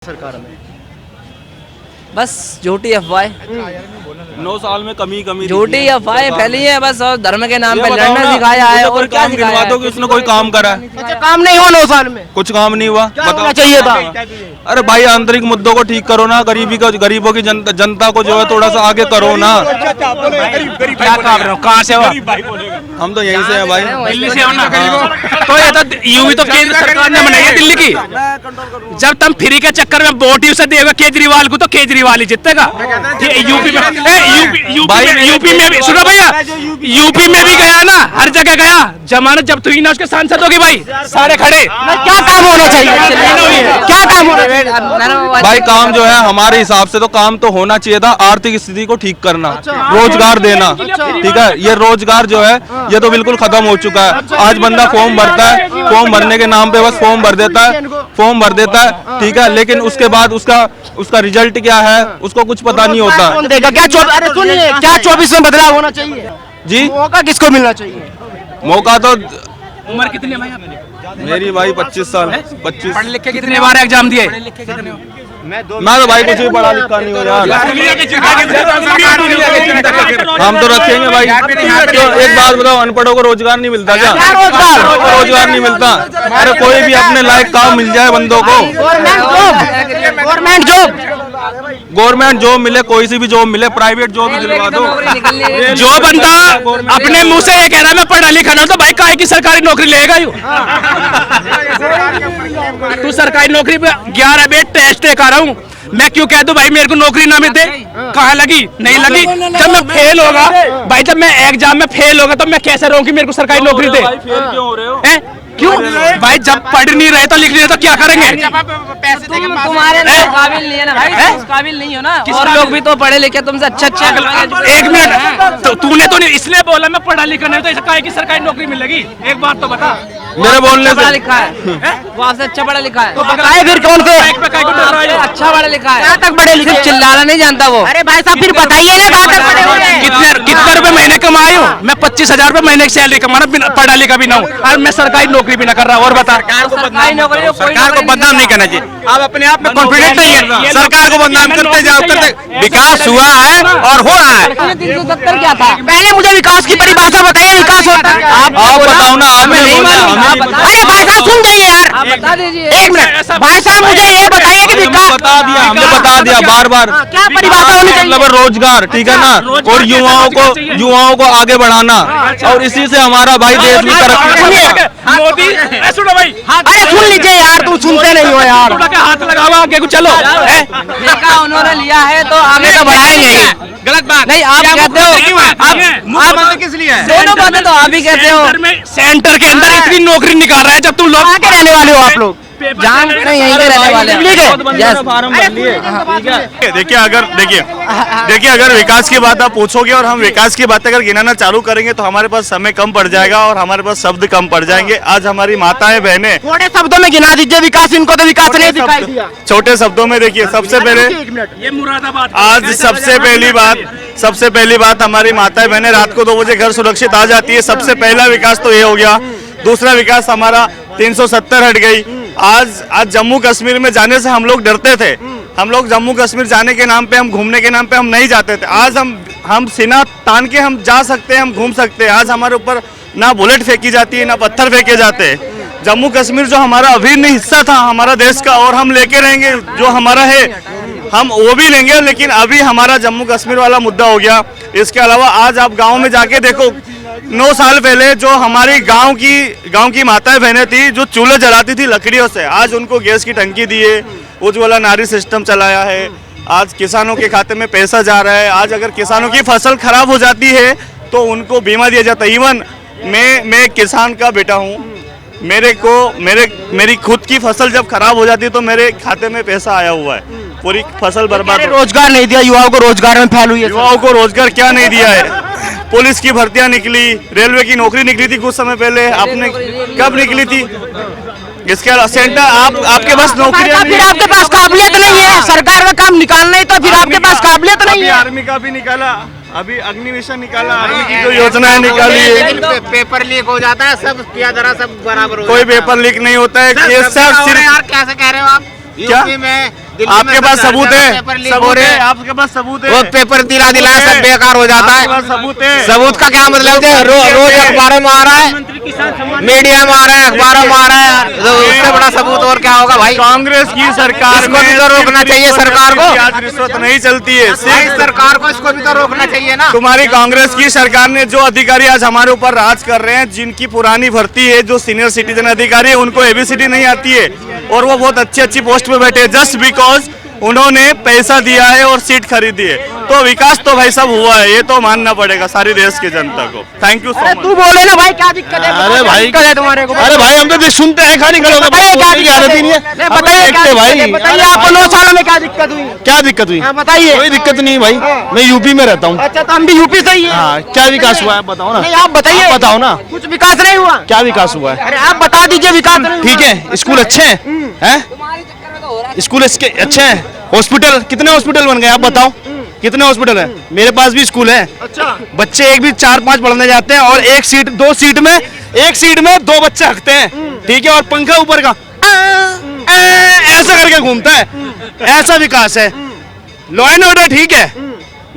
सरकार में बस झूठी अफवाह, 9 साल में कमी झूठी अफवाहें फैली है बस, और धर्म के नाम पे लड़ना सिखाया है और क्या सिखाया है। कि उसने कोई काम करा है? अच्छा, काम नहीं हुआ 9 साल में? कुछ काम नहीं हुआ, क्या होना चाहिए था? अरे भाई आंतरिक मुद्दों को ठीक करो ना, गरीबों की जनता को जो है थोड़ा सा आगे करो ना। क्या काम रहे हो, कहाँ से हो? हम तो यहीं से हैं भाई, दिल्ली से हो ना? तो ये तो यूपी तो केंद्र सरकार ने बनाई है दिल्ली की। जब तुम फ्री के चक्कर में वोट उसे देगा केजरीवाल को, तो केजरीवाल ही जीतेगा। यूपी में भी सुनो भैया, यूपी में भी गया ना, हर जगह गया। जमानत जब हुई ना उसके सांसद होगी भाई, सारे खड़े। क्या काम होना चाहिए? क्या काम होना चाहिए भाई? काम जो है हमारे हिसाब से तो काम तो होना चाहिए था आर्थिक स्थिति को ठीक करना, रोजगार देना, ठीक है। ये रोजगार जो है ये तो बिल्कुल खत्म हो चुका है। आज बंदा फॉर्म भरता है, फॉर्म भरने के नाम पे बस फॉर्म भर देता है, ठीक है, लेकिन उसके बाद उसका रिजल्ट क्या है उसको कुछ पता नहीं होता। कौन देगा? क्या 24 में बदलाव होना चाहिए जी? मौका किसको मिलना चाहिए? मौका तो उम्र कितनी है भाई आपकी? मेरी भाई 25 साल। 25। पढ़ लिख के कितने बार एग्जाम दिए? मैं तो भाई कुछ भी पढ़ा लिखा नहीं हो यार। हम तो रखेंगे भाई। तो एक बात बताओ, अनपढ़ों को रोजगार नहीं मिलता क्या? रोजगार नहीं मिलता? अरे कोई भी अपने लायक काम मिल जाए बंदों को। गवर्नमेंट जॉब मिले, कोई सी भी जॉब मिले, प्राइवेट जॉब दिलवा दो। जो बंदा अपने मुंह से ये कह रहा है मैं पढ़ा लिखा ना, तो भाई काहे की सरकारी नौकरी लेगा यू? तू सरकारी नौकरी पे 11 बेट टेस्ट कर रहा हूँ, मैं क्यों कह दूं भाई मेरे को नौकरी ना मिले? कहाँ लगी? नहीं लगी। जब मैं फेल होगा भाई, जब मैं एग्जाम में फेल होगा तो मैं कैसे रहूं कि मेरे को सरकारी नौकरी दे? क्यों हो रहे हो? क्यों भाई? जब पढ़ नहीं रहे तो लिख नहीं रहे तो क्या करेंगे? तुम्हारे काबिल नहीं है ना भाई, काबिल नहीं हो ना, और लोग भी तो पढ़े लिखे तुमसे अच्छे। एक मिनट, तो तूने तो इसलिए बोला मैं पढ़ा लिखा नहीं, तो ऐसा काहे की सरकारी नौकरी मिलेगी? एक बात तो बता। मेरे बोलने पढ़ा से लिखा है, वो आपसे अच्छा पढ़ा लिखा है, तो बताए फिर कौन से अच्छा पढ़ा लिखा है, कहाँ तक पढ़े लिखे? सिर्फ चिल्लाना नहीं जानता वो। अरे भाई साहब फिर बताइए ना कहाँ तक पढ़े हुए हैं? कितने रुपए महीने कमाए हूँ मैं? 25,000 रुपए महीने की सैलरी कमा रहा, पढ़ा लिखा भी ना हूँ, और मैं सरकारी नौकरी भी ना कर रहा। और बता, सरकारी नौकरी सरकार को बदनाम नहीं करना चाहिए। आप अपने आप में कॉन्फिडेंट नहीं है, सरकार को बदनाम करते जाओ। विकास हुआ है और हो रहा है। 370 क्या था? पहले मुझे विकास की परिभाषा बताइए, विकास होता है क्या? आप बताओ ना, आपने बोला। अरे भाई साहब सुन जाइए यार, आप बता दीजिए। एक मिनट भाई साहब, मुझे ये बताइए कि विकास हमने बता दिया बार। क्या परिभाषा होनी चाहिए? मतलब रोजगार, ठीक है ना, और युवाओं को आगे बढ़ाना, और इसी से हमारा भाई देश भी तरक्की। मोदी सुनो भाई, अरे सुन लीजिए यार, तुम सुनते नहीं हो यार। हाथ लगाओ आगे को, चलो। ठेका उन्होंने लिया है तो आगे तो बढ़ाएंगे ही। गलत बात नहीं, आप कहते हो आप किस लिए है? दोनों बातें तो आप ही कहते हो। सेंटर के अंदर इतनी नौकरी निकाल रहा है, जब तुम लोग कहाँ के रहने वाले हो आप लोग? जहाँ नहीं यहीं के रहने वाले हैं। फार्म भर लिए। देखिए अगर विकास की बात आप पूछोगे और हम विकास की बात अगर गिनाना चालू करेंगे तो हमारे पास समय कम पड़ जाएगा और हमारे पास शब्द कम पड़ जाएंगे। आज हमारी माताएं बहनें, थोड़े शब्दों में गिना दीजिए विकास, इनको तो विकास नहीं दिखाई दिया। छोटे शब्दों में देखिए, सबसे पहले ये मुरादाबाद आज सबसे पहली बात हमारी माताएं बहनें रात को 2 बजे घर सुरक्षित आ जाती है। सबसे पहला विकास तो ये हो गया। दूसरा विकास हमारा 370 हट गई। आज जम्मू कश्मीर में जाने से हम लोग डरते थे। हम लोग जम्मू कश्मीर जाने के नाम पे, हम घूमने के नाम पे हम नहीं जाते थे। आज हम सीना तान के हम जा सकते हैं, हम घूम सकते हैं। आज हमारे ऊपर ना बुलेट फेंकी जाती है, ना पत्थर फेंके जाते हैं। जम्मू कश्मीर जो हमारा अभिन्न हिस्सा था हमारा देश का, और हम लेके रहेंगे, जो हमारा है हम वो भी लेंगे। लेकिन अभी हमारा जम्मू कश्मीर वाला मुद्दा हो गया। इसके अलावा आज आप गाँव में जाके देखो, 9 साल पहले जो हमारी गांव की माताएं बहनें थी जो चूल्हे जलाती थी लकड़ियों से, आज उनको गैस की टंकी दी है, उज्ज्वला नारी सिस्टम चलाया है। आज किसानों के खाते में पैसा जा रहा है। आज अगर किसानों की फसल खराब हो जाती है तो उनको बीमा दिया जाता है। इवन मैं किसान का बेटा हूँ, मेरी खुद की फसल जब खराब हो जाती है तो मेरे खाते में पैसा आया हुआ है, पूरी फसल बर्बाद। रोजगार नहीं दिया युवाओं को, रोजगार में फैल हुई है। युवाओं को रोजगार क्या नहीं दिया है? पुलिस की भर्तियां निकली, रेलवे की नौकरी निकली थी कुछ समय पहले, आपने कब निकली थी? इसके अलावा सेंटर आपके पास नौकरी, फिर आपके पास काबिलियत नहीं है, सरकार का काम निकालना ही, तो फिर आपके पास काबिलियत नहीं है। आर्मी का भी निकाला, अभी अग्निवेशन निकाला, आर्मी की जो योजनाएं निकाली है। पेपर लीक हो जाता है, सब किया जरा सब बराबर हो कोई पेपर लीक नहीं होता है। ये सब यार कैसे कह रहे हो आप? क्या? यूपी में आपके पास सबूत है? आपके पास सबूत है? वो पेपर दिला सब बेकार हो जाता है। सबूत है? सबूत का क्या मतलब है? रोज अखबारों में आ रहा है, मीडिया में आ रहा है, अखबारों में आ रहा है, तो उससे बड़ा सबूत और क्या होगा भाई? कांग्रेस की सरकार इसको भी तो रोकना चाहिए सरकार को। आज रिश्वत नहीं चलती है। भाई सरकार को इसको भी तो रोकना चाहिए ना। तुम्हारी कांग्रेस की सरकार ने जो अधिकारी आज हमारे ऊपर राज कर रहे हैं, जिनकी पुरानी भर्ती है, जो सीनियर सिटीजन अधिकारी है, उनको एबीसीडी नहीं आती है और वो बहुत अच्छी पोस्ट पे बैठे हैं जस्ट बिकॉज उन्होंने पैसा दिया है और सीट खरीदी है। तो विकास तो भाई सब हुआ है, ये तो मानना पड़ेगा सारी देश की जनता को। Thank you so much. तू बोले ना भाई क्या दिक्कत है? अरे भाई दिक्कत है तुम्हारे को? अरे भाई हम तो सुनते हैं, खाली खड़े होकर बताइए क्या बोलने की आदत ही नहीं है। बताइए क्या भाई दिक्कत है? बताइए आपको 9 सालों में क्या दिक्कत हुई? क्या दिक्कत हुई? हाँ, बताइए। कोई दिक्कत नहीं भाई, मैं यूपी में रहता हूँ। अच्छा तो हम भी यूपी से ही हैं। हाँ, क्या विकास हुआ है बताओ ना। नहीं आप बताइए। आप बताओ ना, कुछ विकास नहीं हुआ? क्या विकास हुआ है? अरे आप बता दीजिए विकास नहीं हुआ। ठीक है, स्कूल अच्छे हैं, हैं? स्कूल इसके अच्छे हैं। हॉस्पिटल, कितने हॉस्पिटल बन गए आप बताओ? कितने हॉस्पिटल है? मेरे पास भी स्कूल है। अच्छा। बच्चे एक भी 4-5 पढ़ने जाते हैं और एक सीट 2 सीट में 2 बच्चे हकते हैं, ठीक है, और पंखा ऊपर का ऐसा करके घूमता है। ऐसा विकास है। लॉ एंड ऑर्डर ठीक है,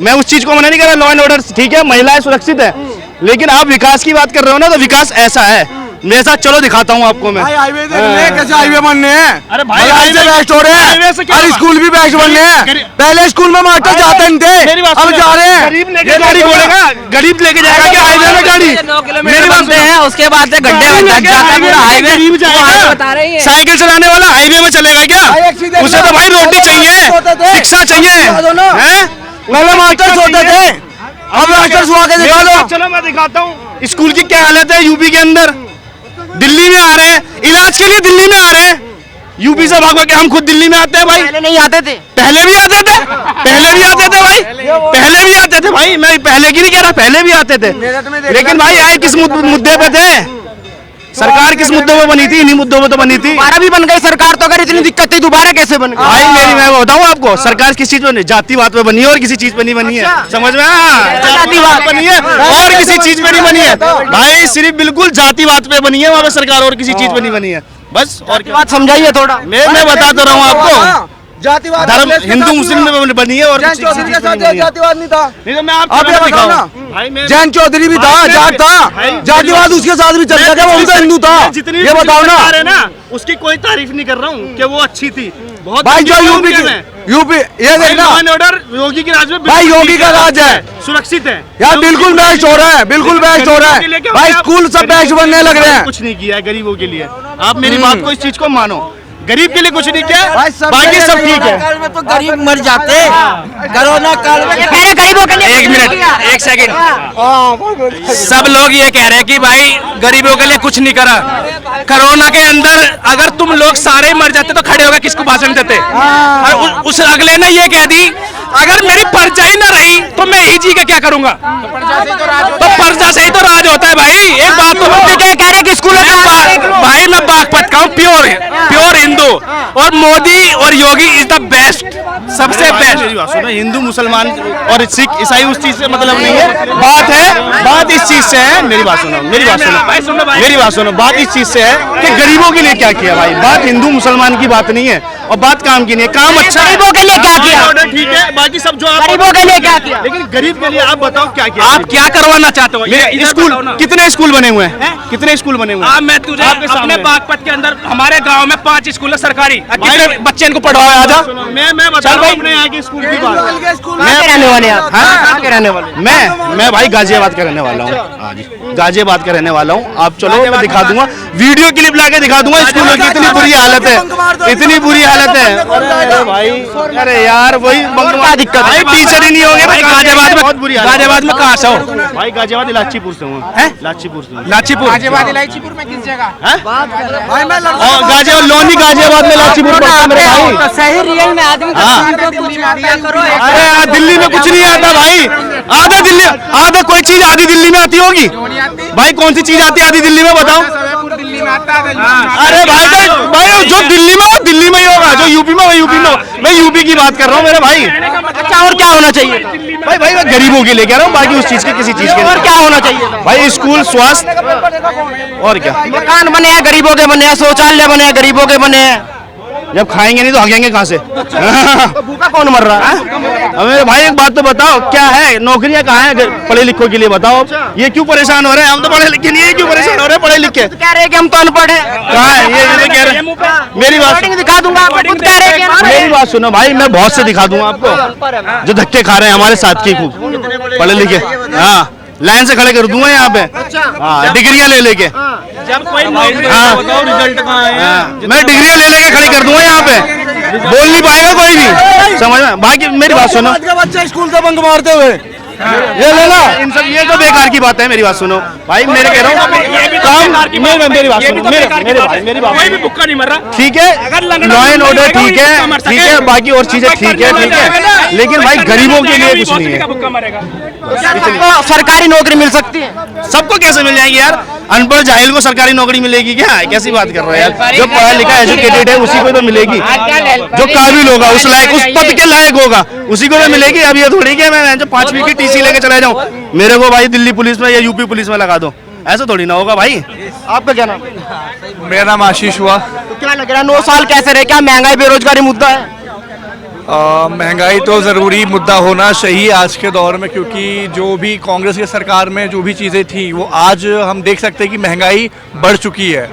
मैं उस चीज को मना नहीं कर रहा, लॉ एंड ऑर्डर ठीक है, महिलाएं सुरक्षित है, लेकिन आप विकास की बात कर रहे हो ना, तो विकास ऐसा है। मेरे साथ चलो दिखाता हूँ आपको मैं। हाईवे देखने कैसे हाईवे बनने हैं? अरे भाई हाईवे बेस्ट हो रहे हैं, हर स्कूल भी बेस्ट बनने हैं। पहले स्कूल में मास्टर जाते नहीं थे, अब जा रहे हैं। गरीब लेके गाड़ी बोलेगा, गरीब लेके जाएगा क्या हाईवे में गाड़ी? 9 किलोमीटर बनते हैं, उसके बाद से गड्ढे बन जाता है पूरा हाईवे। गरीब जाएगा, बता रही है साइकिल चलाने वाला हाईवे में चलेगा क्या? उसे तो भाई रोटी चाहिए, शिक्षा चाहिए, हैं? पहले मास्टर सोते थे, अब मास्टर सुहा के दिखा दो। चलो मैं दिखाता हूँ स्कूल की क्या हालत है यूपी के अंदर। दिल्ली में आ रहे हैं इलाज के लिए, दिल्ली में आ रहे हैं, यूपी से भाग के हम खुद दिल्ली में आते हैं भाई। पहले नहीं आते थे। पहले भी आते थे, पहले भी आते थे भाई, पहले भी आते थे भाई, मैं पहले की नहीं कह रहा, पहले भी आते थे। लेकिन भाई आए किस मुद्दे पे थे? सरकार किस मुद्दों पे बनी थी? इन्हीं मुद्दों पे तो बनी थी। दोबारा भी बन गई सरकार, तो अगर इतनी दिक्कत थी दोबारा कैसे बन गई? भाई मैं बताऊं आपको, सरकार किस चीज पे बनी? जातिवाद पे बनी है और किसी चीज पे नहीं बनी है। समझ में आया? जातिवाद बनी है और किसी चीज पे नहीं बनी है भाई, सिर्फ बिल्कुल जातिवाद पे बनी है वहाँ पे सरकार, और किसी चीज पे नहीं बनी है बस। और क्या बात समझाइए थोड़ा। मैं बता तो रहा हूँ आपको, जातिवाद धर्म हिंदू मुस्लिम में बनी है और जैन किसी चौधरी के चीज पे साथ नहीं बनी है। जातिवाद नहीं था। नहीं तो मैं आप आपको ये बताओ दिखाऊं। ना, भाई मैं जैन चौधरी भी था, जाट था, जातिवाद उसके साथ भी चल रहा था, वो भी तो हिंदू था। जितनी ये बताओ ना, उसकी कोई तारीफ नहीं कर रहा हूँ कि वो अच्छी थी, बहुत भाई जो यूपी ये देखना ऑर्डर योगी के राज में भाई, योगी का राज है, सुरक्षित है यार बिल्कुल बेस्ट हो रहा है, बिल्कुल बेस्ट हो रहा है भाई, स्कूल सब बेस्ट बनने लग रहे हैं। कुछ नहीं किया है गरीबों के लिए, आप मेरी बात को इस चीज को मानो, गरीब के लिए कुछ नहीं किया, भाई सब बाकी सब ठीक है। काल में तो गरीब मर जाते, कोरोना काल में गरीबों के लिए। 1 मिनट 1 सेकंड, सब लोग ये कह रहे हैं कि भाई गरीबों के लिए कुछ नहीं करा। कोरोना के अंदर अगर तुम लोग सारे मर जाते तो खड़े होकर किसको भाषण देते? और उस अगले ने ये कह दी अगर मेरी प्रजा ही ना रही तो मैं ही जी के क्या करूंगा? तो प्रजा से ही तो राज होता है भाई। एक बात तो कह रहे कि स्कूल भाई मैं बागपत का हूँ, प्योर हिंदू, और मोदी और योगी इज द बेस्ट, सबसे बेस्ट। सुनो, हिंदू मुसलमान और सिख ईसाई उस चीज से मतलब नहीं है, बात इस चीज से है। मेरी बात सुनो, मेरी बात सुनो, मेरी बात सुनो, बात इस चीज से है कि गरीबों के लिए क्या किया भाई। बात हिंदू मुसलमान की बात नहीं है और बात काम की नहीं है। काम अच्छा है, गरीबों के लिए क्या किया? ठीक है, बाकी सब जो गरीबों के लिए क्या किया? लेकिन गरीब के लिए आप बताओ क्या किया? आप क्या करवाना चाहते हो? मेरे स्कूल कितने स्कूल बने हुए हैं? कितने स्कूल बने हुए हैं? मैं तुझे अपने बागपत के अंदर हमारे गांव में 5 स्कूल है सरकारी, कितने बच्चे इनको पढ़वाओ? आजा, मैं बता रहा हूं अपने यहाँ के स्कूल की बात। कहाँ के रहने वाले आप? कहाँ के रहने वाले? मैं भाई गाजियाबाद का रहने वाला हूँ। हाँ जी, गाजियाबाद का रहने वाला हूँ। आप चलो मैं दिखा दूंगा, वीडियो क्लिप लाके दिखा दूंगा स्कूलों की। इतनी बुरी हालत है, इतनी बुरी हालत है। अरे भाई, अरे यार वही क्या दिक्कत है? टीचर ही नहीं होंगे भाई गाजियाबाद में। बहुत बुरी हालत। गाजियाबाद में कहाँ से हो भाई? गाजियाबाद इलाचीपुर से हूँ। लाचीपुर से। लाचीपुर इलायचीपुर में किस जगह? गाजियाबाद लोनी, गाजियाबाद में लाचीपुर पड़ता है मेरे भाई। सही रियल में आदमी अरे दिल्ली में कुछ नहीं आता भाई, आधा कोई चीज आधी दिल्ली में आती होगी भाई। कौन सी चीज आती है आधी दिल्ली में बताओ? दिल्ली में आता है। अरे भाई जो दिल्ली में हो दिल्ली में ही होगा, जो यूपी में हो यूपी में हो। मैं यूपी की बात कर रहा हूँ मेरे भाई। अच्छा और क्या होना चाहिए? भाई मैं गरीबों के लिए कह रहा हूँ, बाकी उस चीज के किसी चीज के और क्या होना चाहिए? भाई स्कूल, स्वास्थ्य और क्या। मकान बने हैं गरीबों के, बने हैं शौचालय बने हैं गरीबों के, बने हैं जब खाएंगे नहीं तो हगेंगे कहाँ से? तो भूखा कौन मर रहा है? हमें भाई एक बात तो बताओ, क्या है नौकरियां कहाँ है पढ़े लिखों के लिए? बताओ, ये क्यों परेशान हो रहे हैं? हम तो पढ़े लिखे नहीं है, क्यों परेशान हो रहे हैं पढ़े लिखे? कह रहे हैं कि हम तो अनपढ़ हैं। कहाँ है ये कह रहे हैं? मेरी बात दिखा दूंगा आपको, खुद कह रहे हैं कि अनपढ़ हैं। मेरी बात सुनो भाई, मैं बहुत से दिखा दूंगा आपको जो धक्के खा रहे हैं हमारे साथ के खूब पढ़े लिखे। हाँ, लाइन से खड़े कर दूंगा यहाँ पे। हाँ, डिग्रियां ले लेके। जब कोई हाँ, मैं डिग्रियां ले लेके खड़ी कर दूंगा यहाँ पे, बोल नहीं पाएगा कोई भी, समझ में? बाकी मेरी बात सुनो, आज का बच्चा स्कूल से बंक मारते हुए ये लेना, इन सब ये तो बेकार की बात है। मेरी बात सुनो भाई, मेरे कह रहा हूँ काम, मेरी बात सुनो, मेरी बात कोई भी भूखा नहीं मर रहा। ठीक है, लॉ एंड ऑर्डर ठीक है, बाकी और चीजें ठीक है, लेकिन भाई गरीबों के लिए कुछ नहीं है। भूखा मरेगा। सबको सरकारी नौकरी मिल सकती है। सबको कैसे मिल जाएगी यार? अनपढ़ जाहिल को सरकारी नौकरी मिलेगी क्या? कैसी बात कर रहे हैं यार? जो पढ़ा लिखा एजुकेटेड है उसी को तो मिलेगी, जो काबिल होगा, उस लायक, उस पद के लायक होगा, उसी को तो मिलेगी। अब ये थोड़ी कि मैं जो 5वीं की टीसी लेके चला जाऊं, मेरे को भाई दिल्ली पुलिस में या यूपी पुलिस में लगा दो, ऐसा थोड़ी ना होगा भाई। आपका क्या नाम है? मेरा नाम आशीष हुआ। तो क्या लग रहा है 9 साल कैसे रहे? क्या महंगाई बेरोजगारी मुद्दा है? महंगाई तो ज़रूरी मुद्दा होना चाहिए आज के दौर में, क्योंकि जो भी कांग्रेस की सरकार में जो भी चीज़ें थी वो आज हम देख सकते हैं कि महंगाई बढ़ चुकी है।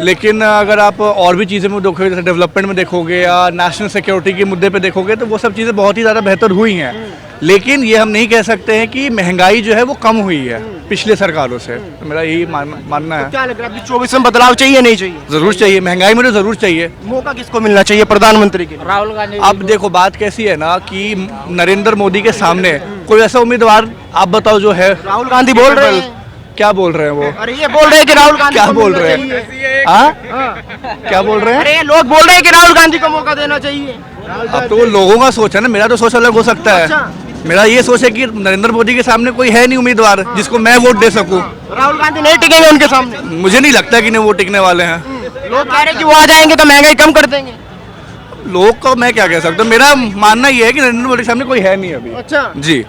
लेकिन अगर आप और भी चीज़ें में देखोगे, जैसे डेवलपमेंट में देखोगे या नेशनल सिक्योरिटी के मुद्दे पे देखोगे, तो वो सब चीज़ें बहुत ही ज़्यादा बेहतर हुई हैं। लेकिन ये हम नहीं कह सकते हैं कि महंगाई जो है वो कम हुई है पिछले सरकारों से। तो मेरा यही मानना है। क्या लग रहा है 24 में बदलाव चाहिए नहीं चाहिए? ज़रूर चाहिए, महंगाई में तो ज़रूर चाहिए। मौका किसको मिलना चाहिए प्रधानमंत्री के लिए? राहुल गांधी। अब देखो बात कैसी है ना कि नरेंद्र मोदी के सामने कोई ऐसा उम्मीदवार आप बताओ जो है। राहुल गांधी बोल रहे हैं। क्या बोल रहे हैं वो? अरे ये बोल रहे हैं कि राहुल गांधी क्या को बोल मिलना रहे हैं? चाहिए। हाँ, क्या बोल रहे हैं? अरे ये लोग बोल रहे हैं कि राहुल गांधी को मौका देना चाहिए। अब तो वो लोगों का सोच है ना, मेरा तो सोच अलग हो सकता है। मेरा ये सोच है कि नरेंद्र मोदी के सामने कोई है नहीं उम्मीदवार जिसको मैं वोट दे सकूं। राहुल गांधी नहीं टिकेंगे उनके सामने? मुझे नहीं लगता कि नहीं वो टिकने वाले हैं। लोग कह रहे हैं कि वो आ जाएंगे तो महंगाई कम कर देंगे। लोग को मैं क्या कह सकता हूँ, मेरा मानना ये है कि नरेंद्र मोदी के सामने कोई है नहीं अभी। अच्छा, जी।